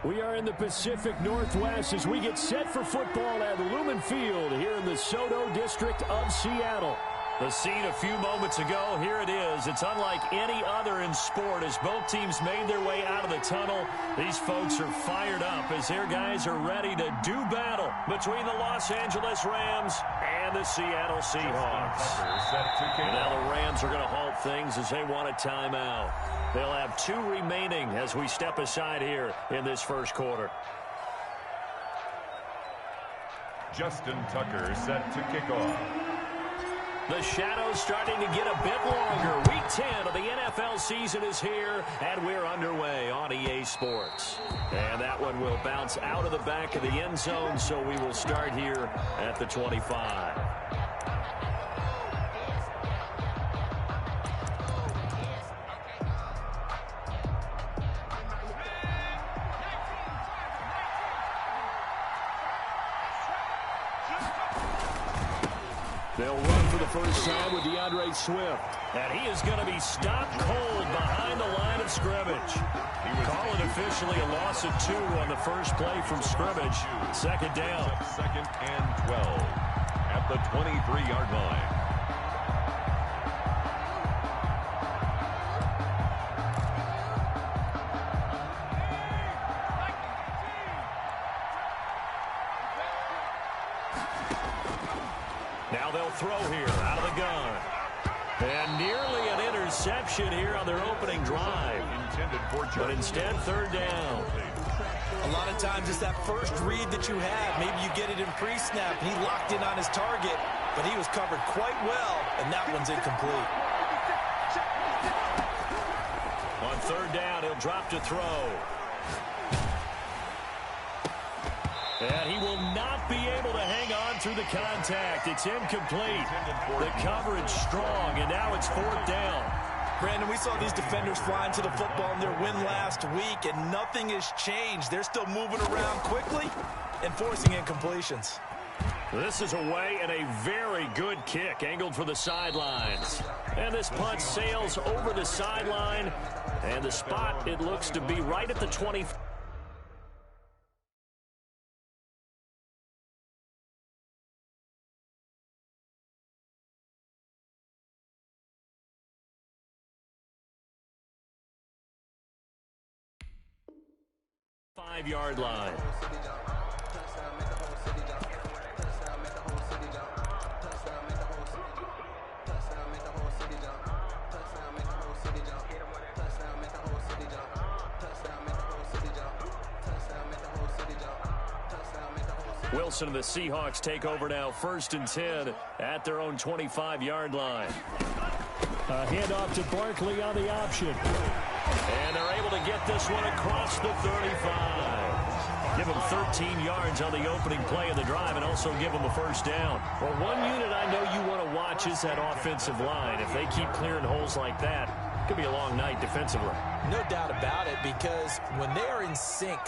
We are in the Pacific Northwest as we get set for football at Lumen Field here in the Soto District of Seattle. The scene a few moments ago, here it is. It's unlike any other in sport as both teams made their way out of the tunnel. These folks are fired up as their guys are ready to do battle between the Los Angeles Rams and the Seattle Seahawks. And now the Rams are going to halt things as they want a timeout. They'll have 2 remaining as we step aside here in this first quarter. Justin Tucker set to kick off. The shadow's starting to get a bit longer. Week 10 of the NFL season is here, and we're underway on EA Sports. And that one will bounce out of the back of the end zone, so we will start here at the 25. They'll run for the first time with DeAndre Swift. And he is going to be stopped cold behind the line of scrimmage. Call it officially a loss of 2 on the first play from scrimmage. Second down. Second and 12 at the 23-yard line. Now they'll throw here out of the gun. And nearly an interception here on their opening drive. But instead, third down. A lot of times it's that first read that you have. Maybe you get it in pre-snap, and he locked in on his target, but he was covered quite well, and that one's incomplete. On third down, he'll drop to throw. And he will not be able to hang on through the contact. It's incomplete. The coverage strong, and now it's fourth down. Brandon, we saw these defenders flying to the football in their win last week, and nothing has changed. They're still moving around quickly and forcing incompletions. This is away and a very good kick angled for the sidelines. And this punt sails over the sideline, and the spot, it looks to be right at the 20. Five-yard line. Wilson and the Seahawks take over now, 1st and 10 at their own 25-yard line. A handoff to Barkley on the option. And they're able to get this one across the 35. Give them 13 yards on the opening play of the drive and also give them a first down. Well, one unit I know you want to watch is that offensive line. If they keep clearing holes like that, it could be a long night defensively. No doubt about it, because when they are in sync,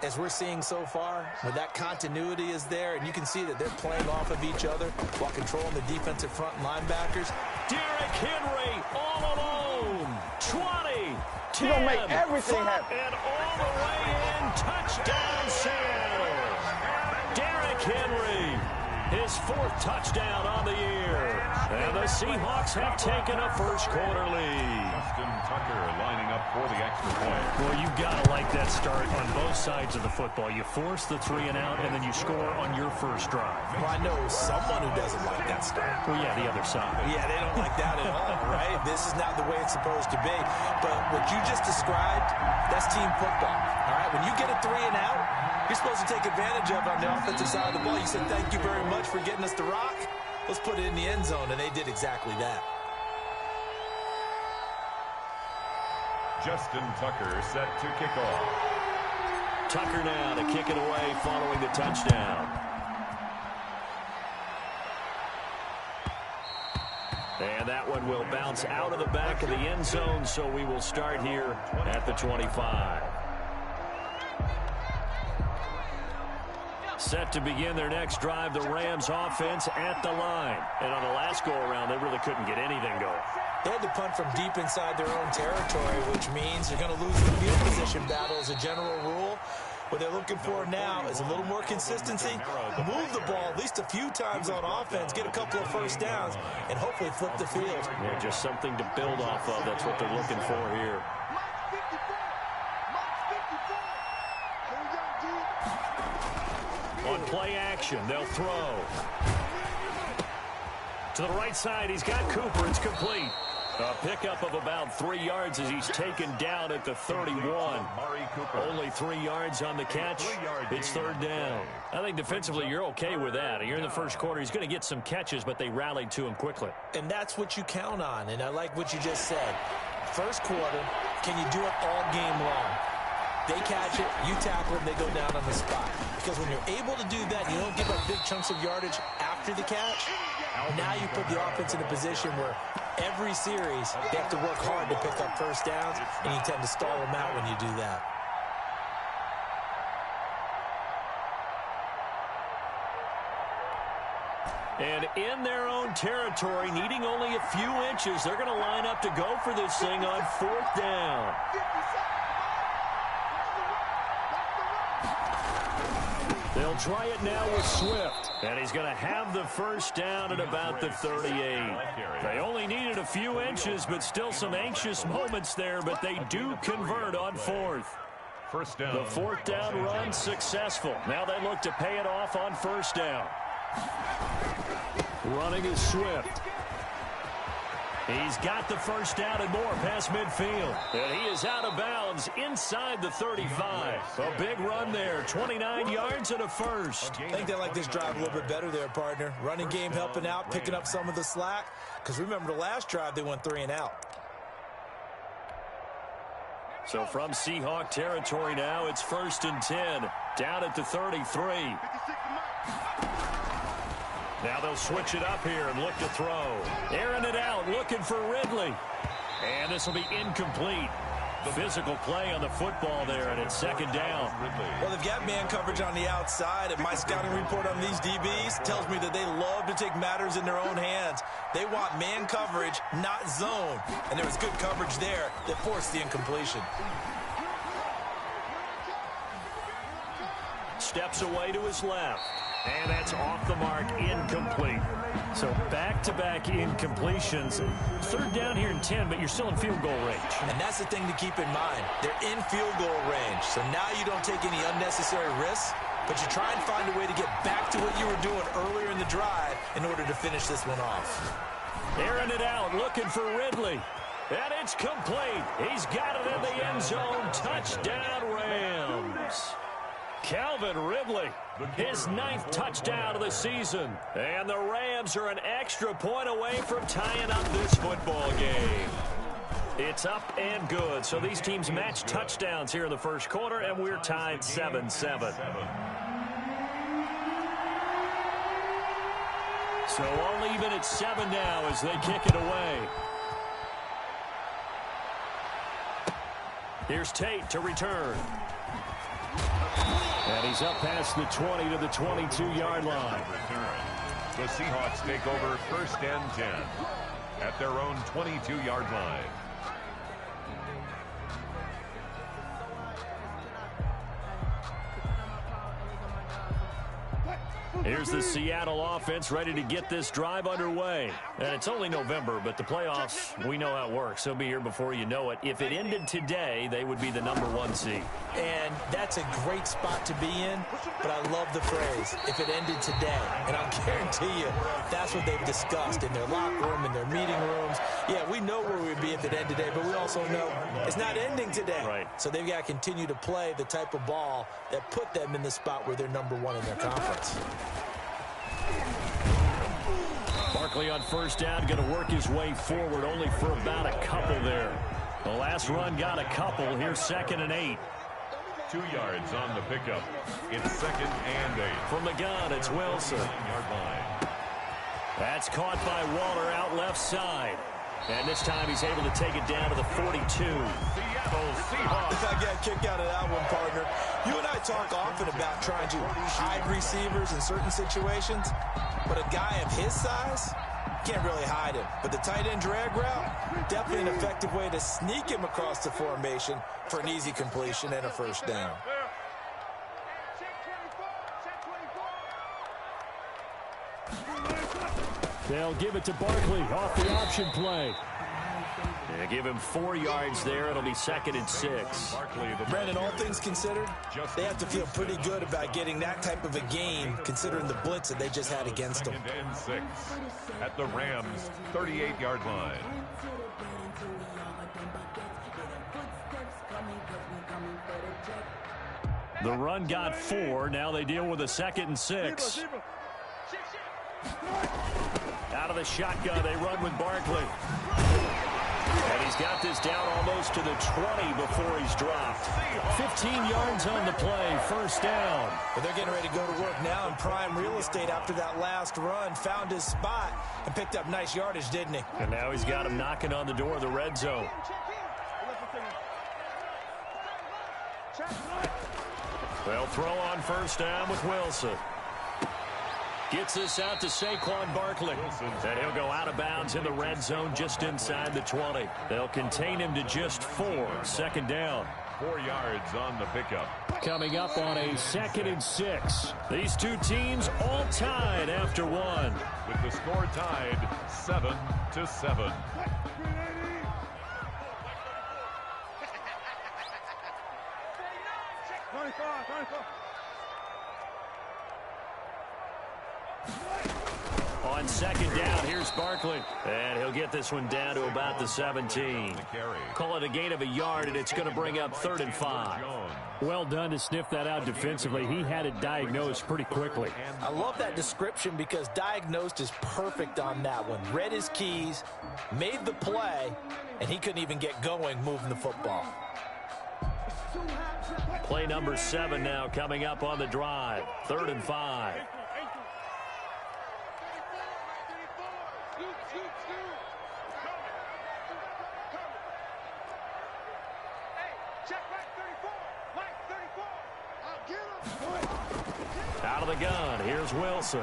as we're seeing so far, when that continuity is there, and you can see that they're playing off of each other while controlling the defensive front linebackers. Derrick Henry all alone. 20, 10, gonna make everything happen. And all the way in. Touchdown, Seattle. Derrick Henry, his 4th touchdown on the year. And the Seahawks have taken a first quarter lead. Justin Tucker lining up for the extra point. Well, you've got to like that start on both sides of the football. You force the 3 and out, and then you score on your first drive. Well, I know someone who doesn't like that start. Well, yeah, the other side. Yeah, they don't like that at all, right? This is not the way it's supposed to be. But what you just described, that's team football, all right? When you get a 3 and out, you're supposed to take advantage of it on the offensive side of the ball. You said, thank you very much for getting us the rock. Let's put it in the end zone, and they did exactly that. Justin Tucker set to kick off. Tucker now to kick it away following the touchdown. And that one will bounce out of the back of the end zone, so we will start here at the 25. Set to begin their next drive, the Rams offense at the line. And on the last go-around, they really couldn't get anything going. They had to punt from deep inside their own territory, which means you're going to lose the field position battle as a general rule. What they're looking for now is a little more consistency, move the ball at least a few times on offense, get a couple of first downs, and hopefully flip the field. Yeah, just something to build off of. That's what they're looking for here. On play action, they'll throw. To the right side, he's got Cooper. It's complete. A pickup of about 3 yards as he's taken down at the 31. Only 3 yards on the catch. It's third down. I think defensively you're okay with that. You're in the first quarter. He's going to get some catches, but they rallied to him quickly. And that's what you count on, and I like what you just said. First quarter, can you do it all game long? They catch it, you tackle them, they go down on the spot. Because when you're able to do that, you don't give up big chunks of yardage after the catch. Now you put the offense in a position where every series they have to work hard to pick up first downs, and you tend to stall them out when you do that. And in their own territory, needing only a few inches, they're going to line up to go for this thing on fourth down. They'll try it now with Swift. And he's going to have the first down at about the 38. They only needed a few inches, but still some anxious moments there, but they do convert on fourth. First down. The fourth down run successful. Now they look to pay it off on first down. Running is Swift. He's got the first down and more past midfield. And he is out of bounds inside the 35. A big run there, 29 yards and a first. I think they like this drive a little bit better there, partner. Running game helping out, picking up some of the slack. Because remember the last drive, they went 3 and out. So from Seahawk territory now, it's 1st and 10. Down at the 33. Now they'll switch it up here and look to throw. Airing it out, looking for Ridley. And this will be incomplete. The physical play on the football there, and it's second down. Well, they've got man coverage on the outside, and my scouting report on these DBs tells me that they love to take matters in their own hands. They want man coverage, not zone. And there was good coverage there that forced the incompletion. Steps away to his left. And that's off the mark, incomplete. So back-to-back incompletions. Third down here in 10, but you're still in field goal range. And that's the thing to keep in mind. They're in field goal range. So now you don't take any unnecessary risks, but you try and find a way to get back to what you were doing earlier in the drive in order to finish this one off. Airing it out, looking for Ridley. And it's complete. He's got it in the end zone. Touchdown, Rams. Calvin Ridley, his 9th touchdown of the season. And the Rams are an extra point away from tying up this football game. It's up and good. So these teams match touchdowns here in the first quarter, and we're tied 7-7. So all even at 7 now as they kick it away. Here's Tate to return. And he's up past the 20 to the 22-yard line. The Seahawks take over 1st and 10 at their own 22-yard line. Here's the Seattle offense ready to get this drive underway. And it's only November, but the playoffs, we know how it works. They'll be here before you know it. If it ended today, they would be the #1 seed. And that's a great spot to be in, but I love the phrase, if it ended today. And I'll guarantee you, that's what they've discussed in their locker room, in their meeting rooms. Yeah, we know where we'd be if it ended today, but we also know it's not ending today. Right. So they've got to continue to play the type of ball that put them in the spot where they're #1 in their conference. Barkley on first down, going to work his way forward, only for about a couple there. The last run got a couple. Here's 2nd and 8. 2 yards on the pickup. It's 2nd and 8. From the gun, it's Wilson. Yard line. That's caught by Waller out left side. And this time he's able to take it down to the 42. Seattle Seahawks. I got a kick out of that one, partner. You and I talk often about trying to hide receivers in certain situations, but a guy of his size can't really hide him. But the tight end drag route, definitely an effective way to sneak him across the formation for an easy completion and a first down. They'll give it to Barkley off the option play. They give him 4 yards there. It'll be 2nd and 6. Brandon, all things considered, they have to feel pretty good about getting that type of a game, considering the blitz that they just had against them. 2nd and 6 at the Rams' 38-yard line. The run got 4. Now they deal with a 2nd and 6. Out of the shotgun, they run with Barkley. And he's got this down almost to the 20 before he's dropped. 15 yards on the play, 1st down. But they're getting ready to go to work now in prime real estate after that last run. Found his spot and picked up nice yardage, didn't he? And now he's got him knocking on the door of the red zone. They'll throw on 1st down with Wilson. Gets this out to Saquon Barkley. And he'll go out of bounds in the red zone just inside the 20. They'll contain him to just 4. 2nd down. 4 yards on the pickup. Coming up on a 2nd and 6. These two teams all tied after 1. With the score tied 7-7. On 2nd down, here's Barkley. And he'll get this one down to about the 17. Call it a gain of a yard, and it's going to bring up 3rd and 5. Well done to sniff that out defensively. He had it diagnosed pretty quickly. I love that description because diagnosed is perfect on that one. Read his keys, made the play, and he couldn't even get going moving the football. Play number 7 now coming up on the drive. 3rd and 5. Out of the gun, here's Wilson.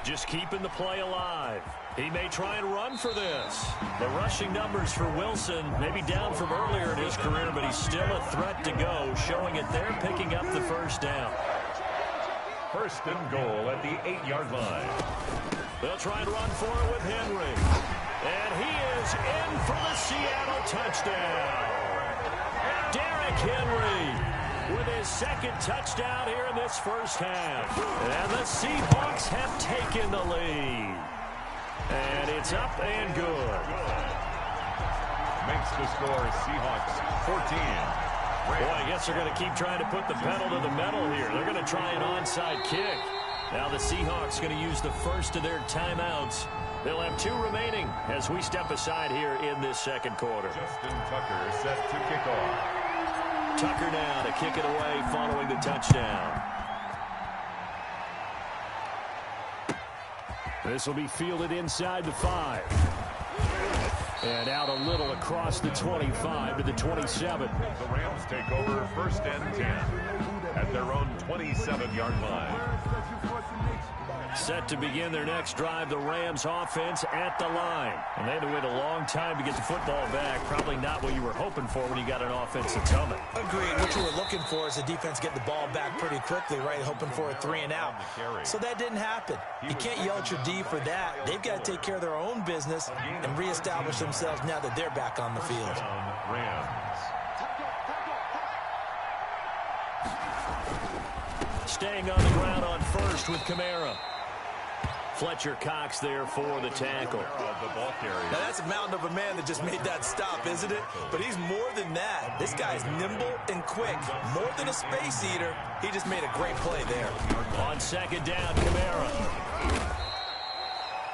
Just keeping the play alive. He may try and run for this. The rushing numbers for Wilson may be down from earlier in his career, but he's still a threat to go, showing it there, picking up the 1st down. 1st and goal at the 8-yard line. They'll try and run for it with Henry. And he is in for the Seattle touchdown. Derrick Henry with his 2nd touchdown here in this 1st half. And the Seahawks have taken the lead. And it's up and good. Makes the score Seahawks 14. Boy, I guess they're going to keep trying to put the pedal to the metal here. They're going to try an onside kick. Now the Seahawks going to use the first of their timeouts. They'll have 2 remaining as we step aside here in this 2nd quarter. Justin Tucker set to kick off. Tucker now to kick it away following the touchdown. This will be fielded inside the 5. And out a little across the 25 to the 27. The Rams take over 1st and 10 at their own 27-yard line. Set to begin their next drive, the Rams offense at the line. And they had to wait a long time to get the football back. Probably not what you were hoping for when you got an offense that's coming. Agreed. What you were looking for is the defense get the ball back pretty quickly, right? Hoping for a 3 and out. So that didn't happen. You can't yell at your D for that. They've got to take care of their own business and reestablish themselves now that they're back on the field. Rams. Staying on the ground on 1st with Kamara. Fletcher Cox there for the tackle. Now that's a mountain of a man that just made that stop, isn't it? But he's more than that. This guy's nimble and quick. More than a space eater. He just made a great play there. On 2nd down, Kamara.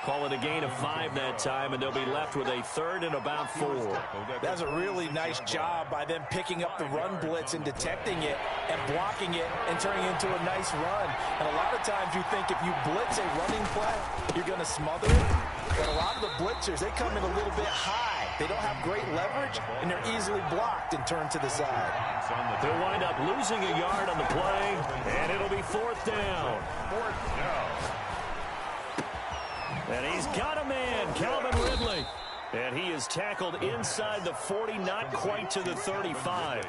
Call it a gain of 5 that time, and they'll be left with a 3rd and about 4. That's a really nice job by them picking up the run blitz and detecting it and blocking it and turning it into a nice run. And a lot of times you think if you blitz a running play, you're going to smother it. But a lot of the blitzers, they come in a little bit high. They don't have great leverage, and they're easily blocked and turned to the side. They'll wind up losing a yard on the play, and it'll be 4th down. 4th down. And he's got a man, Calvin Ridley. And he is tackled inside the 40, not quite to the 35.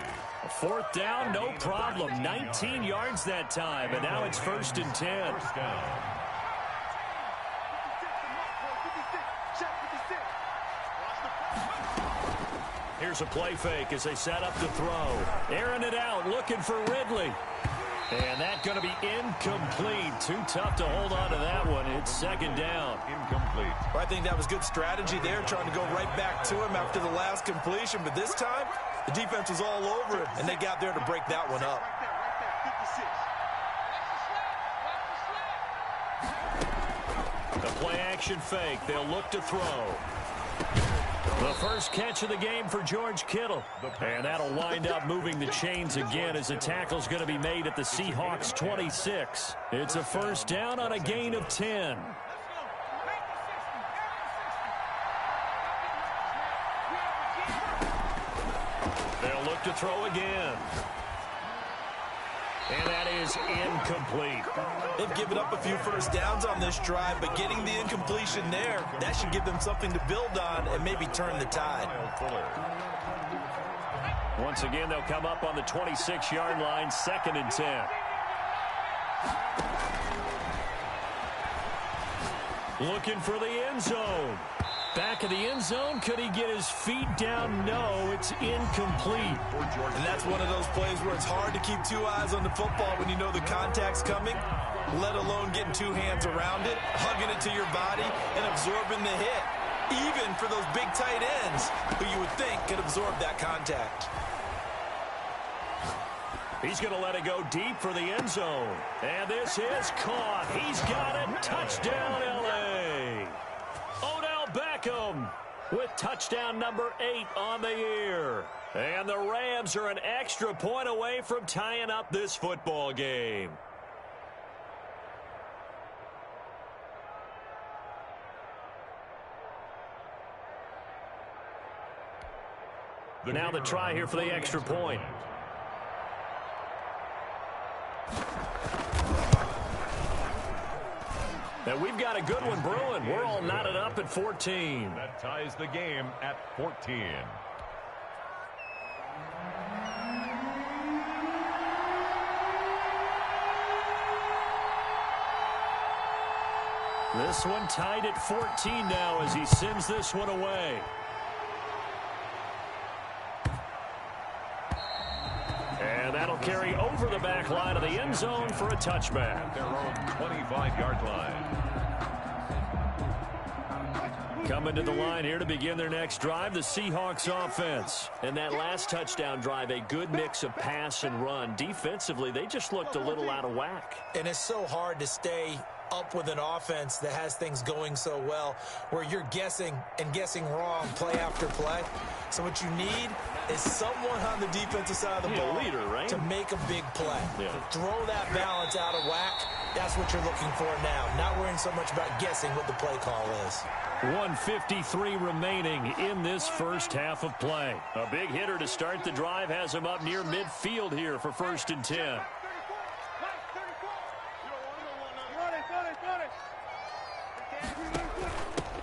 Fourth down, no problem. 19 yards that time, and now it's 1st and 10. First down. Here's a play fake as they set up to throw. Airing it out, looking for Ridley. And that's going to be incomplete. Too tough to hold on to that one. It's 2nd down. Incomplete. Well, I think that was good strategy there, trying to go right back to him after the last completion. But this time, the defense was all over him, and they got there to break that one up. The play-action fake. They'll look to throw. The first catch of the game for George Kittle. And that'll wind up moving the chains again as the tackle's going to be made at the Seahawks 26. It's a 1st down on a gain of 10. They'll look to throw again. And that is incomplete. They've given up a few first downs on this drive, but getting the incompletion there, that should give them something to build on and maybe turn the tide. Once again, they'll come up on the 26-yard line, 2nd and 10. Looking for the end zone. Back of the end zone. Could he get his feet down? No, it's incomplete. And that's one of those plays where it's hard to keep two eyes on the football when you know the contact's coming, let alone getting two hands around it, hugging it to your body, and absorbing the hit. Even for those big tight ends who you would think could absorb that contact. He's going to let it go deep for the end zone. And this is caught. He's got it. Touchdown, L.A. Odell Beckham with touchdown number 8 on the year. And the Rams are an extra point away from tying up this football game. Now the try here for the extra point. And we've got a good one brewing. We're all knotted up at 14. That ties the game at 14. This one tied at 14 now as he sends this one away. And that'll carry over the back line of the end zone for a touchback. At their own 25-yard line. Coming to the line here to begin their next drive, the Seahawks offense. And that last touchdown drive, a good mix of pass and run. Defensively, they just looked a little out of whack. And it's so hard to stay up with an offense that has things going so well, where you're guessing and guessing wrong play after play. So what you need is someone on the defensive side of the ball leader, right? to make a big play. Yeah. Throw that balance out of whack. That's what you're looking for now. Not worrying so much about guessing what the play call is. 1:53 remaining in this first half of play. A big hitter to start the drive has him up near midfield here for 1st and 10.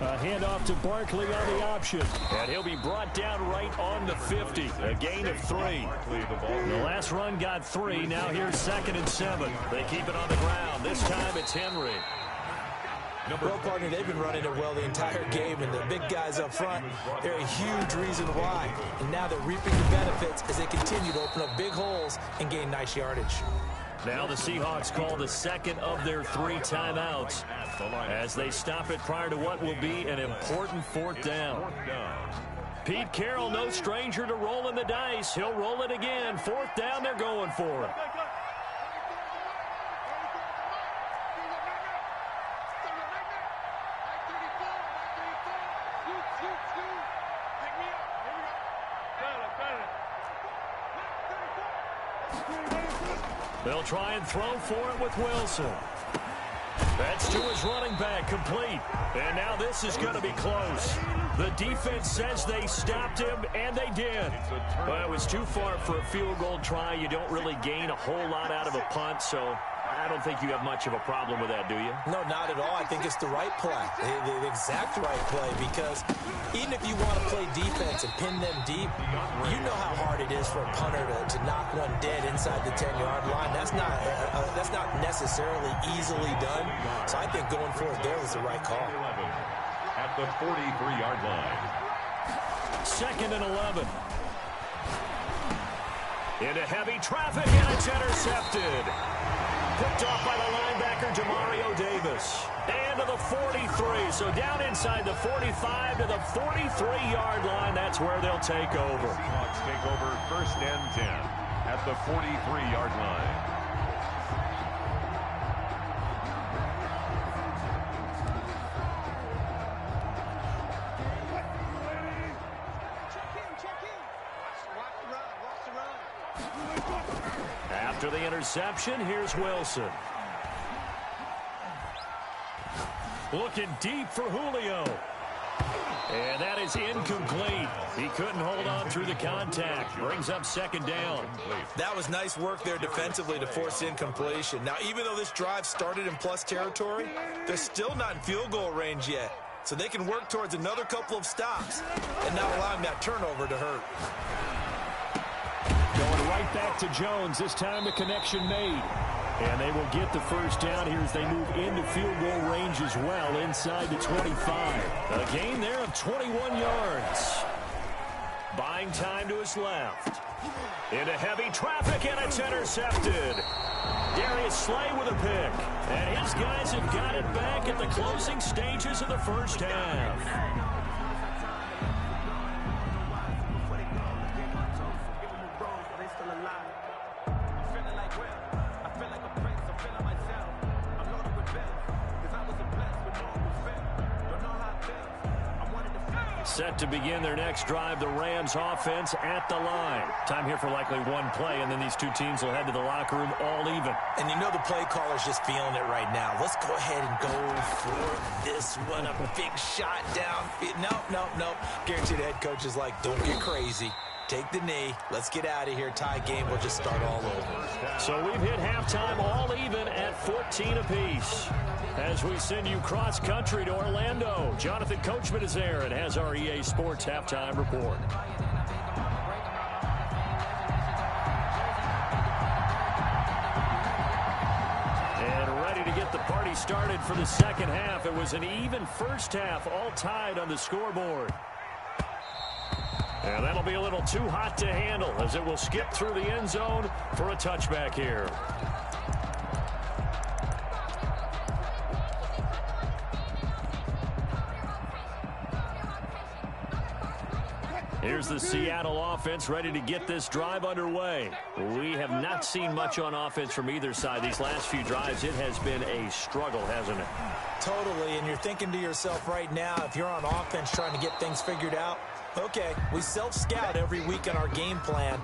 A handoff to Barkley on the option. And he'll be brought down right on the 50. A gain of 3. The last run got 3. Now here's 2nd and 7. They keep it on the ground. This time it's Henry. Well, partner, they've been running it well the entire game, and the big guys up front, they're a huge reason why. And now they're reaping the benefits as they continue to open up big holes and gain nice yardage. Now the Seahawks call the second of their 3 timeouts as they stop it prior to what will be an important 4th down. Pete Carroll, no stranger to rolling the dice. He'll roll it again. 4th down, they're going for it. They'll try and throw for it with Wilson. That's to his running back, complete. And now this is going to be close. The defense says they stopped him, and they did. Well, it was too far for a field goal try. You don't really gain a whole lot out of a punt, so I don't think you have much of a problem with that, do you? No, not at all. I think it's the right play, the exact right play, because even if you want to play defense and pin them deep, you know how hard it is for a punter to knock one dead inside the 10-yard line. That's not necessarily easily done. So I think going for it there was the right call. At the 43-yard line. 2nd and 11. Into heavy traffic, and it's intercepted. Picked off by the linebacker, Demario Davis. And to the 43. So down inside the 45 to the 43-yard line. That's where they'll take over. Seahawks take over 1st and 10 at the 43-yard line. After the interception, here's Wilson. Looking deep for Julio. And that is incomplete. He couldn't hold on through the contact. Brings up 2nd down. That was nice work there defensively to force incompletion. Now, even though this drive started in plus territory, they're still not in field goal range yet. So they can work towards another couple of stops and not allowing that turnover to hurt. Going right back to Jones. This time the connection made. And they will get the 1st down here as they move into field goal range as well inside the 25. A gain there of 21 yards. Buying time to his left. Into heavy traffic, and it's intercepted. Darius Slay with a pick. And his guys have got it back at the closing stages of the 1st half. Set to begin their next drive, the Rams offense at the line. Time here for likely one play, and then these two teams will head to the locker room all even. And you know the play caller's just feeling it right now. Let's go ahead and go for this one. A big shot down. No. Guaranteed the head coach is like, don't get crazy. Take the knee. Let's get out of here. Tie game. We'll just start all over. So we've hit halftime all even at 14 apiece. As we send you cross-country to Orlando, Jonathan Coachman is there and has our EA Sports halftime report. And ready to get the party started for the 2nd half. It was an even 1st half, all tied on the scoreboard. And that'll be a little too hot to handle as it will skip through the end zone for a touchback here. Here's the Seattle offense ready to get this drive underway. We have not seen much on offense from either side. These last few drives, it has been a struggle, hasn't it? Totally, and you're thinking to yourself right now, if you're on offense trying to get things figured out, okay, we self-scout every week in our game plan.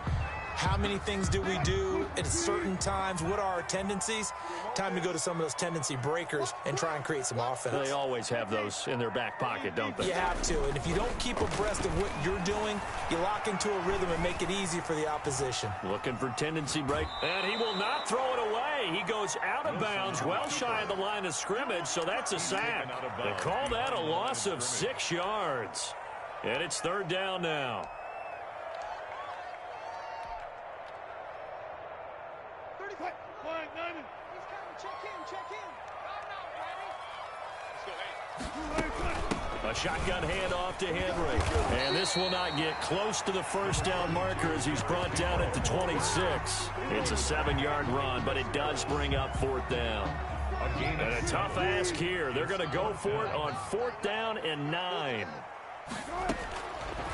How many things do we do at certain times? What are our tendencies? Time to go to some of those tendency breakers and try and create some offense. They always have those in their back pocket, don't they? You have to, and if you don't keep abreast of what you're doing, you lock into a rhythm and make it easy for the opposition. Looking for tendency break, and he will not throw it away. He goes out of bounds, well shy of the line of scrimmage, so that's a sack. They call that a loss of 6 yards. And it's 3rd down now. A shotgun handoff to Henry. And this will not get close to the 1st down marker as he's brought down at the 26. It's a 7-yard run, but it does bring up 4th down. And a tough ask here. They're going to go for it on 4th down and 9.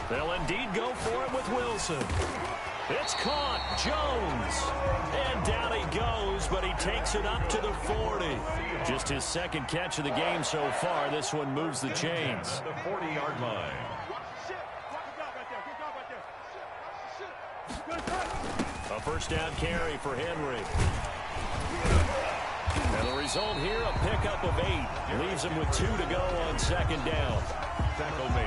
They'll indeed go for it with Wilson. It's caught. Jones. And down he goes, but he takes it up to the 40. Just his 2nd catch of the game so far. This one moves the chains. The 40-yard line. A 1st down carry for Henry. And the result here, a pickup of 8. Leaves him with 2 to go on second down.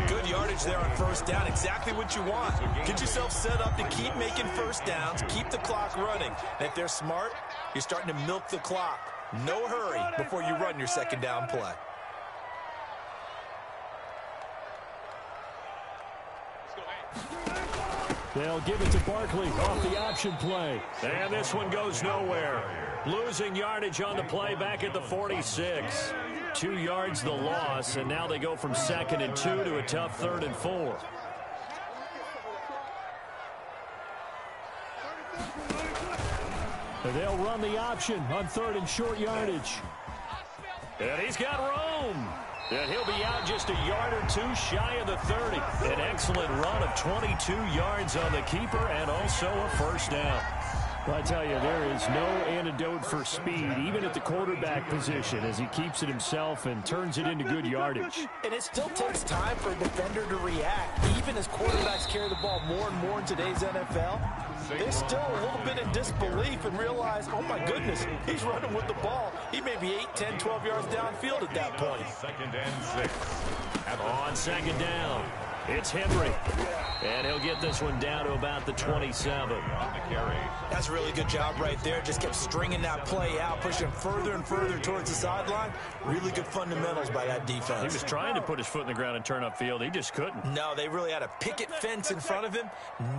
Good yardage there on first down. Exactly what you want. Get yourself set up to keep making first downs, keep the clock running. And if they're smart, you're starting to milk the clock. No hurry before you run your second down play. They'll give it to Barkley off the option play. And this one goes nowhere. Losing yardage on the play back at the 46. 2 yards the loss, and now they go from 2nd and 2 to a tough 3rd and 4. They'll run the option on 3rd and short yardage. And he's got room. And he'll be out just a yard or 2 shy of the 30. An excellent run of 22 yards on the keeper and also a first down. Well, I tell you, there is no antidote for speed, even at the quarterback position, as he keeps it himself and turns it into good yardage. And it still takes time for a defender to react. Even as quarterbacks carry the ball more and more in today's NFL, they're still a little bit in disbelief and realize, oh my goodness, he's running with the ball. He may be 8, 10, 12 yards downfield at that point. 2nd and 6. On second down, it's Henry. And he'll get this one down to about the 27. That's a really good job right there. Just kept stringing that play out, pushing further and further towards the sideline. Really good fundamentals by that defense. He was trying to put his foot in the ground and turn upfield. He just couldn't. No, they really had a picket fence in front of him.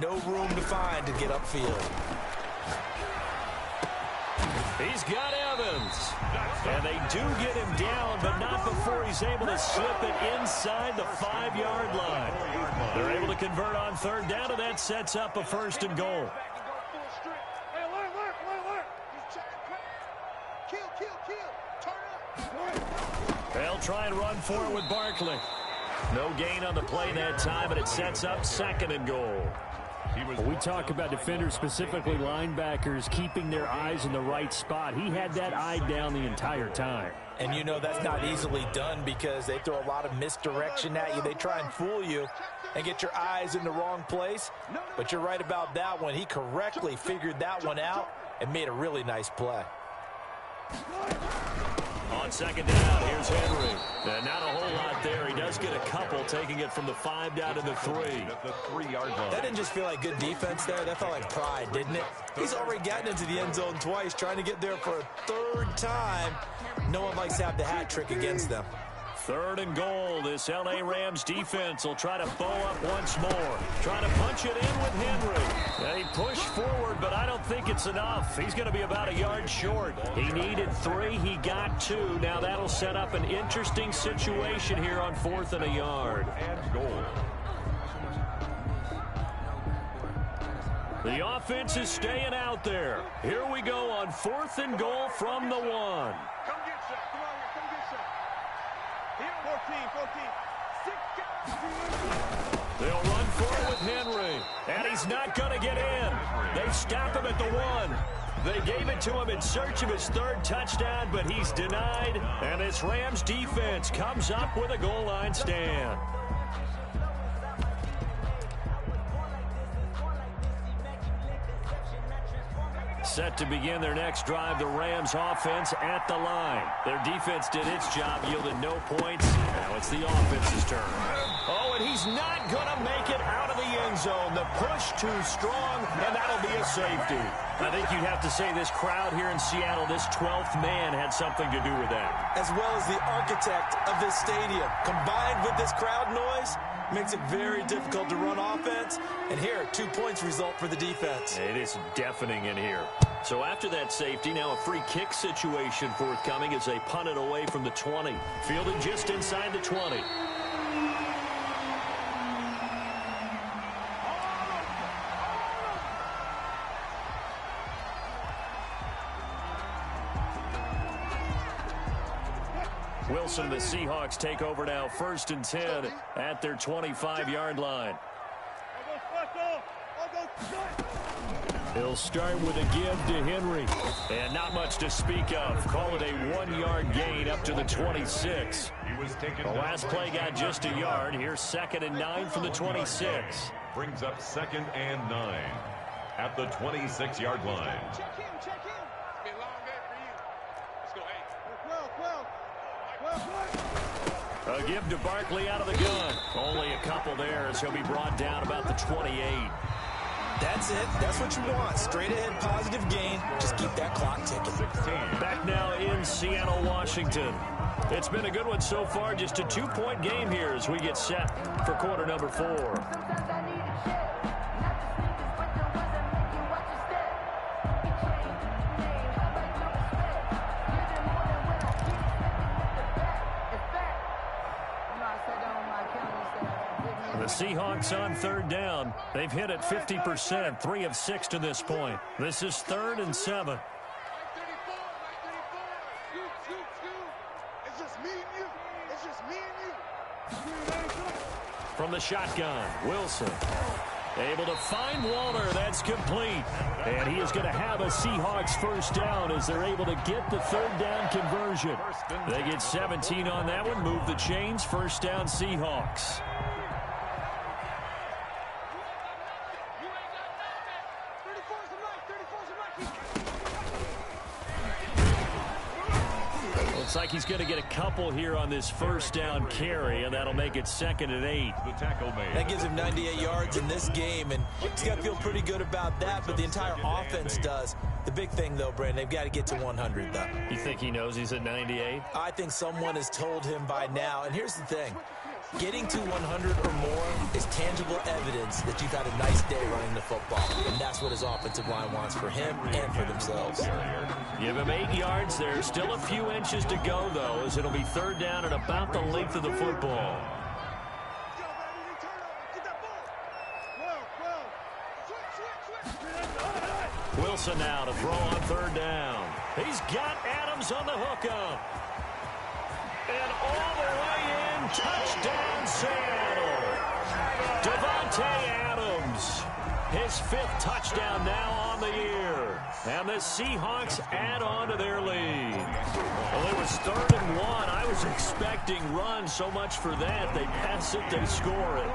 No room to find to get upfield. He's got Evans. And they do get him down, but not before he's able to slip it inside the 5-yard line. They're able to convert on 3rd down, and that sets up a 1st and goal. They'll try and run for it with Barkley. No gain on the play that time, and it sets up 2nd and goal. We talk about defenders, specifically linebackers, keeping their eyes in the right spot. He had that eye down the entire time. And you know that's not easily done because they throw a lot of misdirection at you. They try and fool you and get your eyes in the wrong place. But you're right about that one. He correctly figured that one out and made a really nice play. On second down, here's Henry. Not a whole lot there. He does get a couple, taking it from the 5 down to the 3. At the 3-yard line. That didn't just feel like good defense there. That felt like pride, didn't it? He's already gotten into the end zone twice, trying to get there for a 3rd time. No one likes to have the hat trick against them. 3rd and goal. This L.A. Rams defense will try to bow up once more. Try to punch it in with Henry. And he pushed forward, but I don't think it's enough. He's going to be about a yard short. He needed 3. He got 2. Now that'll set up an interesting situation here on 4th and a yard. And goal. The offense is staying out there. Here we go on 4th and goal from the 1. Come get some. Come on here. Come get some. Here, 14. They'll run forward with Henry. And he's not going to get in. They stop him at the 1. They gave it to him in search of his 3rd touchdown, but he's denied. And this Rams defense comes up with a goal line stand. Set to begin their next drive, the Rams offense at the line. Their defense did its job, yielded no points. Now it's the offense's turn. Oh, and he's not going to make it out of the end zone. The push too strong, and that'll be a safety. I think you'd have to say this crowd here in Seattle, this 12th man, had something to do with that. As well as the architect of this stadium, combined with this crowd noise, makes it very difficult to run offense. And here, 2 points result for the defense. It is deafening in here. So after that safety, now a free kick situation forthcoming as they punt it away from the 20. Fielded just inside the 20. Wilson, the Seahawks take over now, 1st and 10 at their 25-yard line. He'll start with a give to Henry. And not much to speak of. Call it a 1-yard gain up to the 26. The last play got just a yard. Here's 2nd and 9 from the 26. Brings up 2nd and 9 at the 26-yard line. A give to Barkley out of the gun. Only a couple there as he'll be brought down about the 28. That's it. That's what you want. Straight ahead positive gain. Just keep that clock ticking. Back now in Seattle, Washington. It's been a good one so far. Just a 2-point game here as we get set for quarter number 4. The Seahawks on third down. They've hit it 50%, 3 of 6 to this point. This is 3rd and 7. From the shotgun, Wilson. Able to find Waller. That's complete. And he is going to have a Seahawks first down as they're able to get the third down conversion. They get 17 on that one. Move the chains. First down, Seahawks. Looks like he's going to get a couple here on this first down carry, and that'll make it 2nd and 8. The tackle made. That gives him 98 yards in this game, and he's got to feel pretty good about that, but the entire offense does. The big thing, though, Brandon, they've got to get to 100, though. You think he knows he's at 98? I think someone has told him by now, and here's the thing. Getting to 100 or more is tangible evidence that you've had a nice day running the football, and that's what his offensive line wants for him and for themselves. Give him 8 yards there. Still a few inches to go, though, as it'll be third down and about the length of the football. Wilson now to throw on third down. He's got Adams on the hookup. And all the way in, touchdown Seattle. Davante Adams, his 5th touchdown now on the year. And the Seahawks add on to their lead. Well, it was 3rd and 1. I was expecting run so much for that. They pass it, they score it.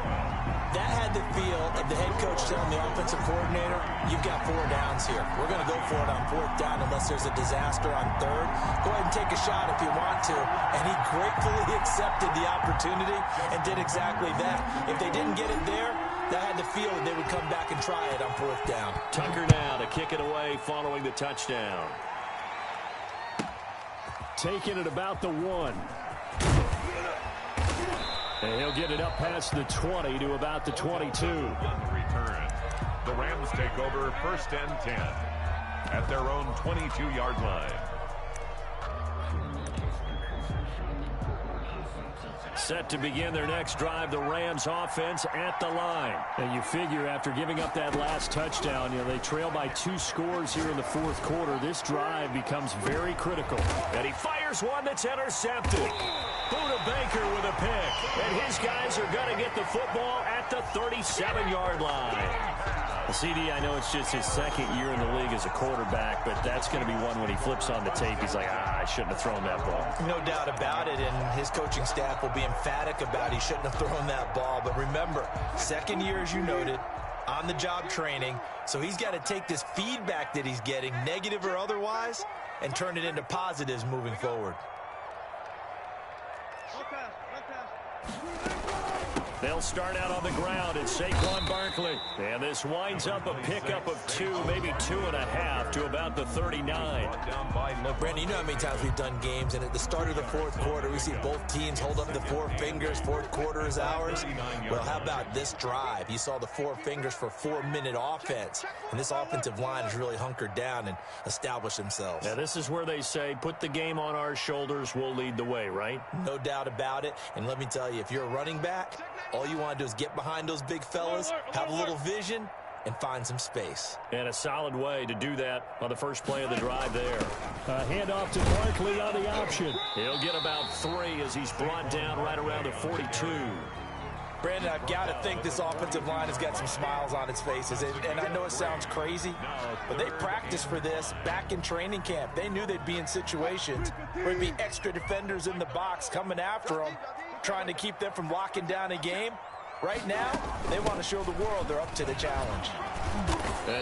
That had the feel of the head coach telling the offensive coordinator, you've got 4 downs here. We're going to go for it on 4th down unless there's a disaster on 3rd. Go ahead and take a shot if you want to. And he gratefully accepted the opportunity and did exactly that. If they didn't get it there, that had the feel that they would come back and try it on 4th down. Tucker now to kick it away following the touchdown. Taking it about the 1. And he'll get it up past the 20 to about the 22. Return. The Rams take over 1st and 10 at their own 22-yard line. Set to begin their next drive, the Rams offense at the line. And you figure after giving up that last touchdown, they trail by 2 scores here in the 4th quarter. This drive becomes very critical. And he fires one that's intercepted. Buda Baker with a pick. And his guys are going to get the football at the 37-yard line. CD, I know it's just his 2nd year in the league as a quarterback, but that's going to be one when he flips on the tape. He's like, I shouldn't have thrown that ball. No doubt about it, and his coaching staff will be emphatic about he shouldn't have thrown that ball. But remember, 2nd year, as you noted, on-the-job training, so he's got to take this feedback that he's getting, negative or otherwise, and turn it into positives moving forward. They'll start out on the ground. It's Saquon Barkley. And this winds up a pickup of 2, maybe 2.5 to about the 39. Brandon, you know how many times we've done games, and at the start of the 4th quarter, we see both teams hold up the 4 fingers. 4th quarter is ours. Well, how about this drive? You saw the 4 fingers for 4-minute offense, and this offensive line has really hunkered down and established themselves. Now, this is where they say, put the game on our shoulders, we'll lead the way, right? No doubt about it. And let me tell you, if you're a running back, all you want to do is get behind those big fellas, have a little vision, and find some space. And a solid way to do that on the first play of the drive there. Handoff to Barkley on the option. He'll get about 3 as he's brought down right around the 42. Brandon, I've got to think this offensive line has got some smiles on its faces. And I know it sounds crazy, but they practiced for this back in training camp. They knew they'd be in situations where there'd be extra defenders in the box coming after them, trying to keep them from locking down a game. Right now, they want to show the world they're up to the challenge.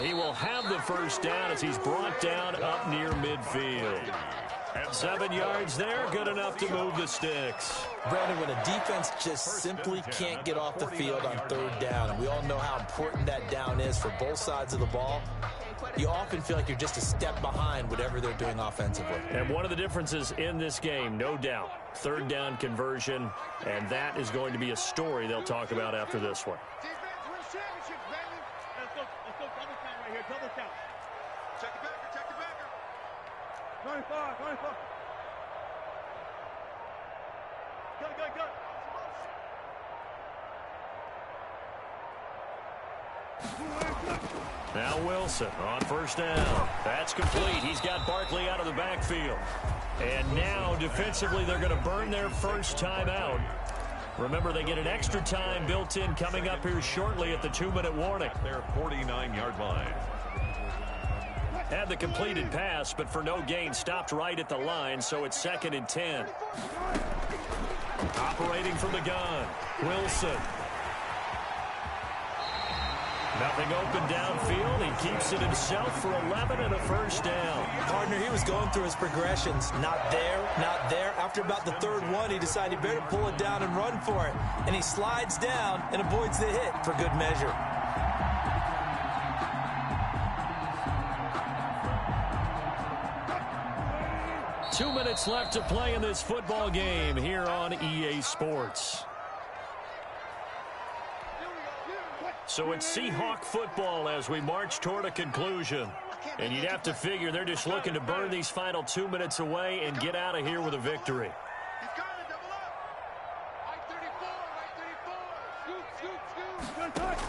He will have the first down as he's brought down up near midfield. 7 yards there, good enough to move the sticks. Brandon, when a defense just simply can't get off the field on third down, and we all know how important that down is for both sides of the ball, you often feel like you're just a step behind whatever they're doing offensively. And one of the differences in this game, no doubt, third down conversion, and that is going to be a story they'll talk about after this one. Let's go double count right here, double count. Check the backer, check the backer. 95, 95. Go. Now Wilson on first down. That's complete. He's got Barkley out of the backfield. And now defensively they're going to burn their first time out. Remember, they get an extra time built in coming up here shortly at the 2-minute warning. Their 49-yard line. Had the completed pass, but for no gain, stopped right at the line, so it's 2nd and 10. Operating from the gun, Wilson. Nothing open downfield. He keeps it himself for 11 and a first down. Partner, he was going through his progressions. Not there, not there. After about the third one, he decided he better pull it down and run for it. And he slides down and avoids the hit for good measure. Two minutes left to play in this football game here on EA Sports. So it's Seahawk football as we march toward a conclusion. And you'd have to figure they're just looking to burn these final 2 minutes away and get out of here with a victory. He's got to double up. Right 34, right 34. Scoot.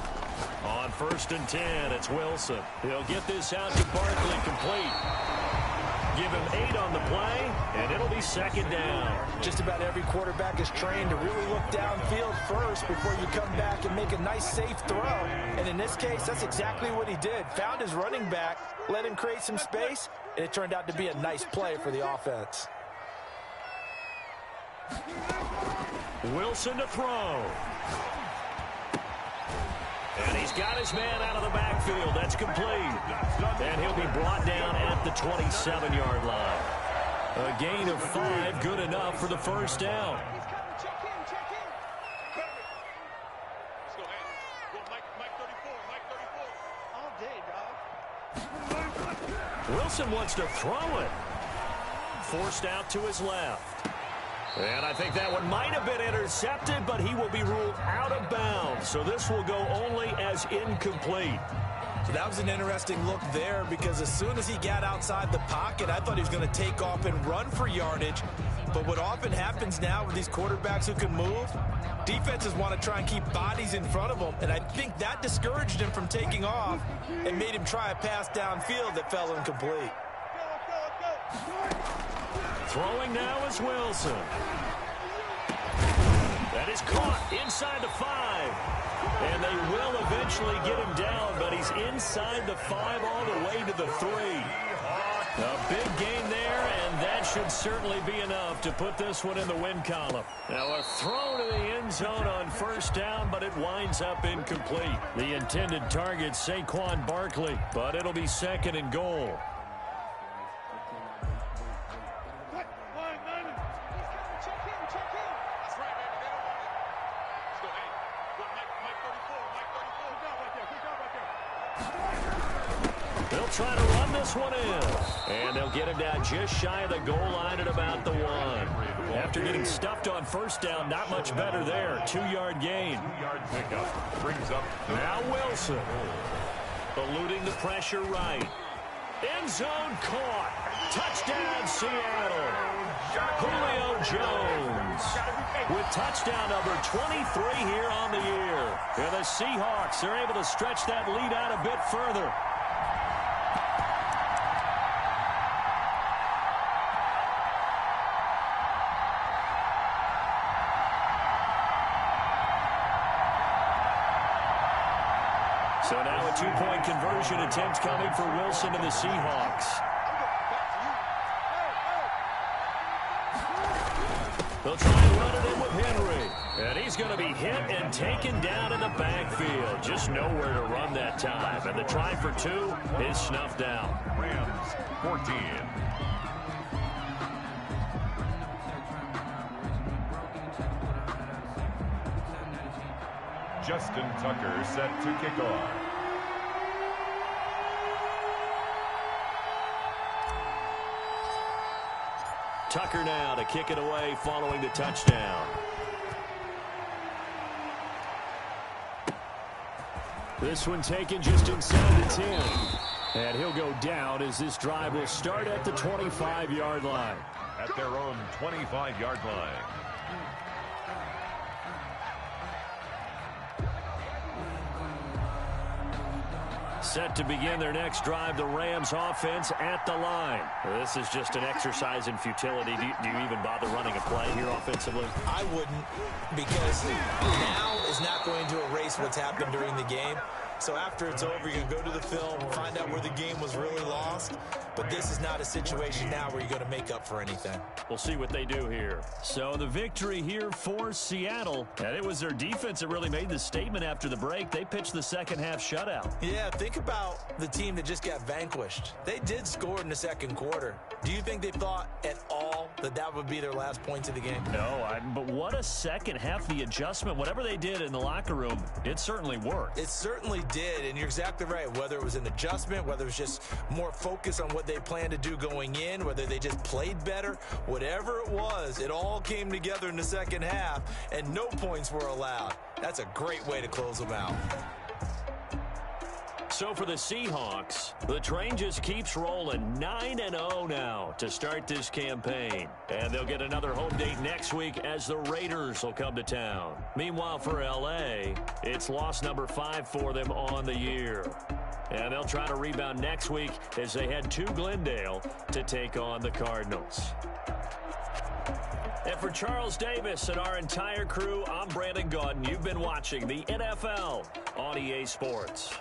On 1st and 10, it's Wilson. He'll get this out to Barkley complete. Give him 8 on the play, and it'll be 2nd down. Just about every quarterback is trained to really look downfield first before you come back and make a nice, safe throw. And in this case, that's exactly what he did. Found his running back, let him create some space, and it turned out to be a nice play for the offense. Wilson to throw. And he's got his man out of the backfield. That's complete. And he'll be brought down at the 27-yard line. A gain of 5, good enough for the first down. He's coming. Check in. Let's go, hey. Go, Mike 34. All day, dog. Wilson wants to throw it. Forced out to his left. And I think that one might have been intercepted, but he will be ruled out of bounds. So this will go only as incomplete. So that was an interesting look there because as soon as he got outside the pocket, I thought he was going to take off and run for yardage. But what often happens now with these quarterbacks who can move, defenses want to try and keep bodies in front of them. And I think that discouraged him from taking off and made him try a pass downfield that fell incomplete. Let's go. Throwing now is Wilson. That is caught inside the 5. And they will eventually get him down, but he's inside the 5 all the way to the 3. A big gain there, and that should certainly be enough to put this one in the win column. Now a throw to the end zone on first down, but it winds up incomplete. The intended target, Saquon Barkley, but it'll be 2nd and goal. They'll try to run this one in. And they'll get him down just shy of the goal line at about the 1. After getting stuffed on first down, not much better there. 2-yard gain. 2-yard pickup. Brings up now Wilson. Eluding the pressure right. End zone caught. Touchdown Seattle. Julio Jones with touchdown number 23 here on the year. And the Seahawks are able to stretch that lead out a bit further. So now a 2-point conversion attempt coming for Wilson and the Seahawks. They'll try and run it in with Henry. And he's going to be hit and taken down in the backfield. Just nowhere to run that time. And the try for 2 is snuffed out. Rams 14. Justin Tucker set to kick off. Tucker now to kick it away following the touchdown. This one taken just inside the 10. And he'll go down as this drive will start at the 25-yard line. At their own 25-yard line. Set to begin their next drive, the Rams offense at the line. This is just an exercise in futility. Do you even bother running a play here offensively? I wouldn't, because now is not going to erase what's happened during the game. So after it's over, you can go to the film, find out where the game was really lost. But this is not a situation now where you're going to make up for anything. We'll see what they do here. So the victory here for Seattle. And it was their defense that really made the statement after the break. They pitched the second-half shutout. Yeah, think about the team that just got vanquished. They did score in the second quarter. Do you think they thought at all that that would be their last points of the game? No, but what a second half. The adjustment, whatever they did in the locker room, it certainly worked. It certainly did, and you're exactly right. Whether it was an adjustment, whether it was just more focus on what they planned to do going in, whether they just played better, whatever it was, it all came together in the second half, and no points were allowed. That's a great way to close them out. So for the Seahawks, the train just keeps rolling. 9-0 now to start this campaign. And they'll get another home date next week as the Raiders will come to town. Meanwhile, for L.A., it's loss number 5 for them on the year. And they'll try to rebound next week as they head to Glendale to take on the Cardinals. And for Charles Davis and our entire crew, I'm Brandon Gaudin. You've been watching the NFL on EA Sports.